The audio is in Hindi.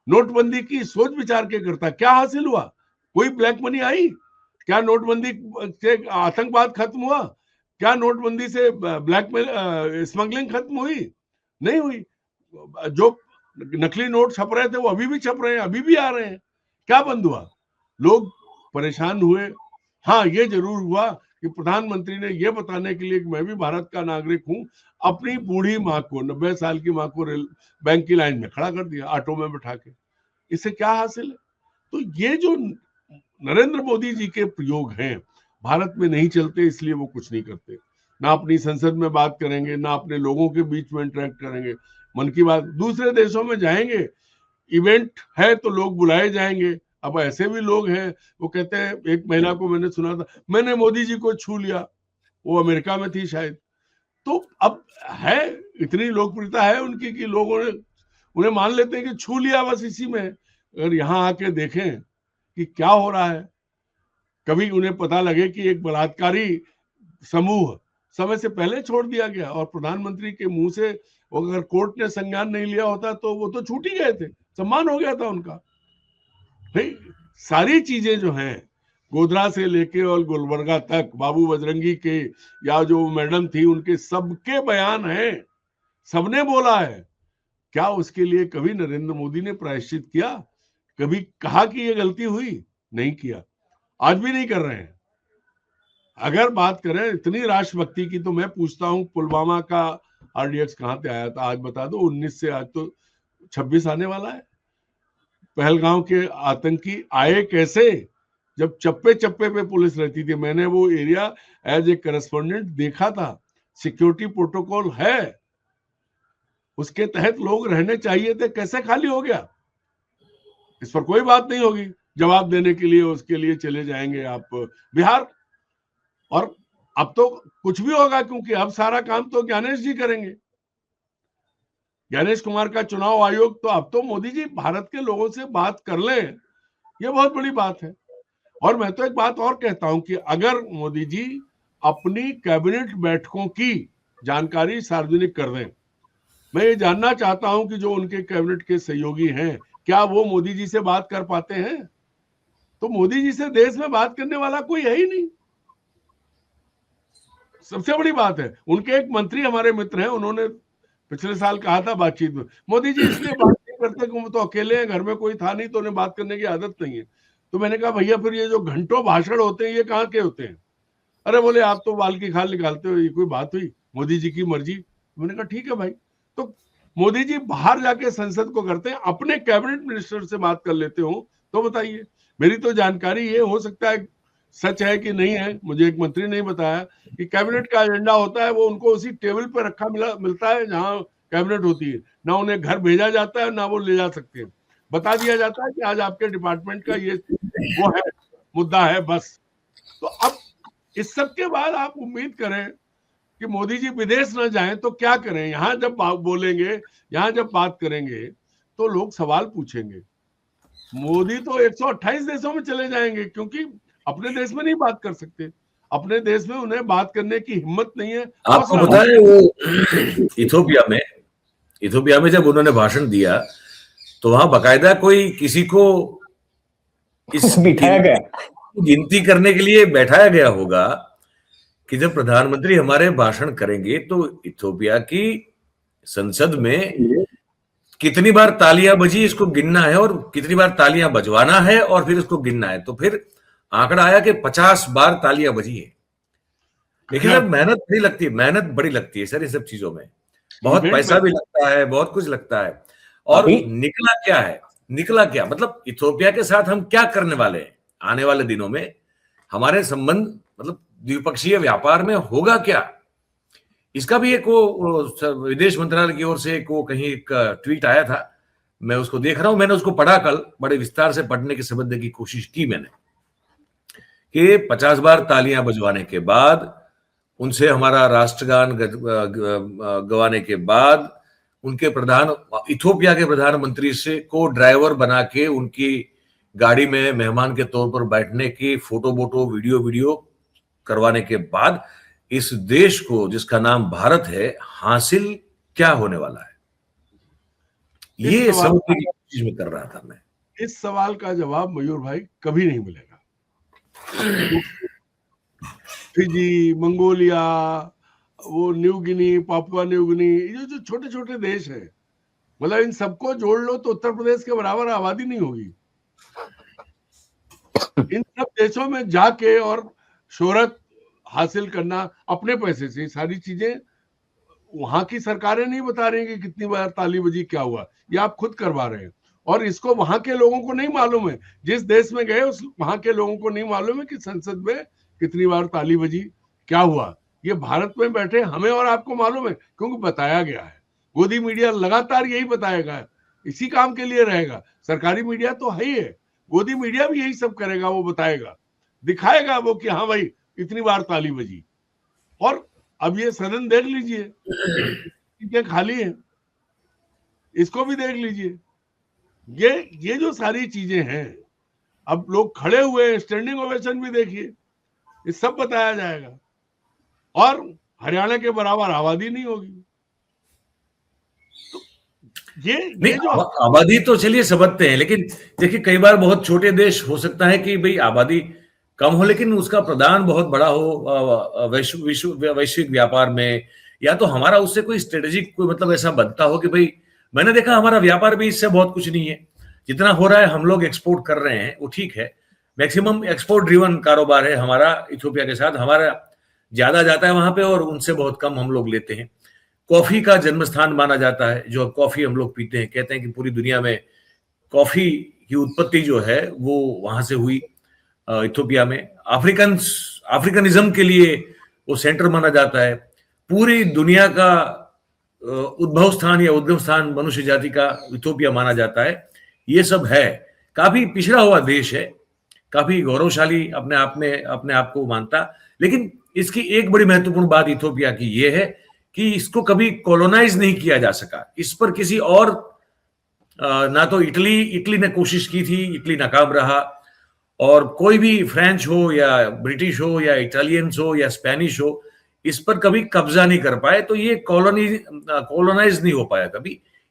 नोटबंदी की सोच विचार के करता, क्या हासिल हुआ? कोई ब्लैक मनी आई? क्या नोटबंदी से आतंकवाद खत्म हुआ? क्या नोटबंदी से ब्लैकमेल स्मगलिंग खत्म हुई? नहीं हुई। जो नकली नोट छप रहे थे वो अभी भी छप रहे हैं, अभी भी आ रहे हैं। क्या बंद हुआ? लोग परेशान हुए। हाँ, ये जरूर हुआ कि प्रधानमंत्री ने ये बताने के लिए कि मैं भी भारत का नागरिक हूं, अपनी बूढ़ी माँ को, 90 साल की माँ को रेल बैंक की लाइन में खड़ा कर दिया, ऑटो में बैठा के। इससे क्या हासिल है? तो ये जो नरेंद्र मोदी जी के प्रयोग हैं, भारत में नहीं चलते, इसलिए वो कुछ नहीं करते। ना अपनी संसद में बात करेंगे, ना अपने लोगों के बीच में इंटरेक्ट करेंगे। मन की बात, दूसरे देशों में जाएंगे, इवेंट है तो लोग बुलाए जाएंगे। अब ऐसे भी लोग हैं, वो कहते हैं, एक महिला को मैंने सुना था, मैंने मोदी जी को छू लिया, वो अमेरिका में थी शायद। तो अब है, इतनी लोकप्रियता है उनकी कि लोगों ने उन्हें मान लेते हैं कि छू लिया बस इसी में। अगर यहाँ आके देखें कि क्या हो रहा है, कभी उन्हें पता लगे कि एक बलात्कारी समूह समय से पहले छोड़ दिया गया और प्रधानमंत्री के मुंह से अगर कोर्ट ने संज्ञान नहीं लिया होता तो वो तो छूट ही गए थे, सम्मान हो गया था उनका। नहीं, सारी चीजें जो हैं, गोधरा से लेके और गुलबर्गा तक, बाबू बजरंगी के या जो मैडम थी उनके, सबके बयान हैं, सबने बोला है। क्या उसके लिए कभी नरेंद्र मोदी ने प्रायश्चित किया? कभी कहा कि ये गलती हुई? नहीं किया, आज भी नहीं कर रहे हैं। अगर बात करें इतनी राष्ट्रभक्ति की, तो मैं पूछता हूं, पुलवामा का आरडीएक्स कहां से आया था? आज बता दो। 19 से आज तो 26 आने वाला है। पहलगांव के आतंकी आए कैसे? जब चप्पे चप्पे पे पुलिस रहती थी। मैंने वो एरिया एज ए करस्पॉन्डेंट देखा था। सिक्योरिटी प्रोटोकॉल है, उसके तहत लोग रहने चाहिए थे, कैसे खाली हो गया? इस पर कोई बात नहीं होगी। जवाब देने के लिए उसके लिए चले जाएंगे आप बिहार। और अब तो कुछ भी होगा, क्योंकि अब सारा काम तो ज्ञानेश जी करेंगे। ज्ञानेश कुमार का चुनाव आयोग, तो अब तो मोदी जी भारत के लोगों से बात कर लें, ये बहुत बड़ी बात है। और मैं तो एक बात और कहता हूं कि अगर मोदी जी अपनी कैबिनेट बैठकों की जानकारी सार्वजनिक कर दें, मैं ये जानना चाहता हूं कि जो उनके कैबिनेट के सहयोगी हैं, क्या वो मोदी जी से बात कर पाते हैं? तो मोदी जी से देश में बात करने वाला कोई है ही नहीं। सबसे बड़ी बात है, उनके एक मंत्री हमारे मित्र हैं, उन्होंने पिछले साल कहा था बातचीत में, मोदी जी इसलिए बात नहीं करते कि वो तो अकेले हैं, घर में कोई था नहीं, तो उन्हें बात करने की आदत नहीं है। तो मैंने कहा, भैया फिर ये जो घंटों भाषण होते हैं, ये कहाँ के होते हैं? अरे बोले, आप तो बाल की खाल निकालते हो, ये कोई बात हुई? मोदी जी की मर्जी। मैंने कहा ठीक है भाई। तो मोदी जी बाहर जाके संसद को करते हैं, अपने कैबिनेट मिनिस्टर से बात कर लेते हो, तो बताइए। मेरी तो जानकारी ये, हो सकता है सच है कि नहीं है, मुझे एक मंत्री ने बताया कि कैबिनेट का एजेंडा होता है, वो उनको उसी टेबल पर रखा मिलता है जहां कैबिनेट होती है, ना उन्हें घर भेजा जाता है, ना वो ले जा सकते हैं। बता दिया जाता है कि आज आपके डिपार्टमेंट का ये वो है, मुद्दा है, बस। तो अब इस सब के बाद आप उम्मीद करें कि मोदी जी विदेश न जाएं तो क्या करें? यहां जब बोलेंगे, यहां जब बात करेंगे, तो लोग सवाल पूछेंगे। मोदी तो 128 देशों में चले जाएंगे, क्योंकि अपने देश में नहीं बात कर सकते। अपने देश में उन्हें बात करने की हिम्मत नहीं है, आपको हौसला पता है वो इथोपिया में जब उन्होंने भाषण दिया, तो वहां बकायदा कोई किसी को इस बिठाया गया, गिनती करने के लिए बैठाया गया होगा कि जब प्रधानमंत्री हमारे भाषण करेंगे तो इथोपिया की संसद में कितनी बार तालियां बजी, इसको गिनना है, और कितनी बार तालियां बजवाना है और फिर इसको गिनना है। तो फिर आंकड़ा आया कि 50 बार तालियां बजी है। लेकिन अब मेहनत बड़ी लगती है सर, ये सब चीजों में बहुत पैसा भी लगता है, बहुत कुछ लगता है। और निकला क्या है? निकला क्या मतलब इथोपिया के साथ हम क्या करने वाले हैं आने वाले दिनों में? हमारे संबंध मतलब द्विपक्षीय व्यापार में होगा क्या? इसका भी एक वो विदेश मंत्रालय की ओर से एक वो कहीं एक ट्वीट आया था, मैं उसको देख रहा हूं। मैंने उसको पढ़ा, कल बड़े विस्तार से पढ़ने की समझने की कोशिश की मैंने, कि 50 बार तालियां बजवाने के बाद, उनसे हमारा राष्ट्रगान गवाने के बाद, उनके इथोपिया के प्रधानमंत्री से को ड्राइवर बना के उनकी गाड़ी में मेहमान के तौर पर बैठने की फोटो वीडियो करवाने के बाद, इस देश को जिसका नाम भारत है, हासिल क्या होने वाला है? ये समझने की कोशिश में कर रहा था मैं। इस सवाल का जवाब मयूर भाई कभी नहीं मिलेगा। फिजी, मंगोलिया, वो New Guinea, Papua New Guinea, ये जो छोटे छोटे देश हैं, मतलब इन सबको जोड़ लो तो उत्तर प्रदेश के बराबर आबादी नहीं होगी। इन सब देशों में जाके और शोहरत हासिल करना अपने पैसे से, सारी चीजें वहां की सरकारें नहीं बता रही कि कितनी बार ताली बजी, क्या हुआ, ये आप खुद करवा रहे हैं। और इसको वहां के लोगों को नहीं मालूम है, जिस देश में गए उस वहां के लोगों को नहीं मालूम है कि संसद में कितनी बार ताली बजी, क्या हुआ। ये भारत में बैठे हमें और आपको मालूम है, क्योंकि बताया गया है। गोदी मीडिया लगातार यही बताएगा, इसी काम के लिए रहेगा। सरकारी मीडिया तो है ही है, गोदी मीडिया भी यही सब करेगा, वो बताएगा, दिखाएगा वो कि हाँ भाई इतनी बार ताली बजी। और अब ये सदन देख लीजिए, सीटें खाली हैं, इसको भी देख लीजिए। ये जो सारी चीजें हैं, अब लोग खड़े हुए, स्टैंडिंग ओवेशन भी देखिए, ये सब बताया जाएगा। और हरियाणा के बराबर आबादी नहीं होगी। तो ये जो आबादी तो चलिए समझते हैं, लेकिन देखिए कई बार बहुत छोटे देश हो सकता है कि भाई आबादी कम हो लेकिन उसका प्रदान बहुत बड़ा हो वैश्विक व्यापार में, या तो हमारा उससे कोई स्ट्रेटेजिक कोई मतलब ऐसा बनता हो कि भाई मैंने देखा हमारा व्यापार भी इससे बहुत कुछ नहीं है, जितना हो रहा है हम लोग एक्सपोर्ट कर रहे हैं वो ठीक है, मैक्सिमम एक्सपोर्ट ड्रिवन कारोबार है हमारा इथियोपिया के साथ, हमारा ज्यादा जाता है वहां पे और उनसे बहुत कम हम लोग लेते हैं। कॉफी का जन्म स्थान माना जाता है, जो कॉफी हम लोग पीते हैं, कहते हैं कि पूरी दुनिया में कॉफी की उत्पत्ति जो है वो वहां से हुई इथियोपिया में। अफ्रीकनिज्म के लिए वो सेंटर माना जाता है। पूरी दुनिया का उद्भव स्थान या उद्गम स्थान मनुष्य जाति का इथियोपिया माना जाता है। ये सब है, काफी पिछड़ा हुआ देश है, काफी गौरवशाली अपने आप को मानता। लेकिन इसकी एक बड़ी महत्वपूर्ण बात इथियोपिया की ये है कि इसको कभी कॉलोनाइज नहीं किया जा सका। इस पर किसी और ना तो इटली ने कोशिश की थी, इटली नाकाम रहा, और कोई भी फ्रेंच हो या ब्रिटिश हो या इटालियंस हो या स्पेनिश हो, इस पर कभी कब्जा नहीं कर पाए। तो ये कॉलोनाइज नहीं हो पाया कभी।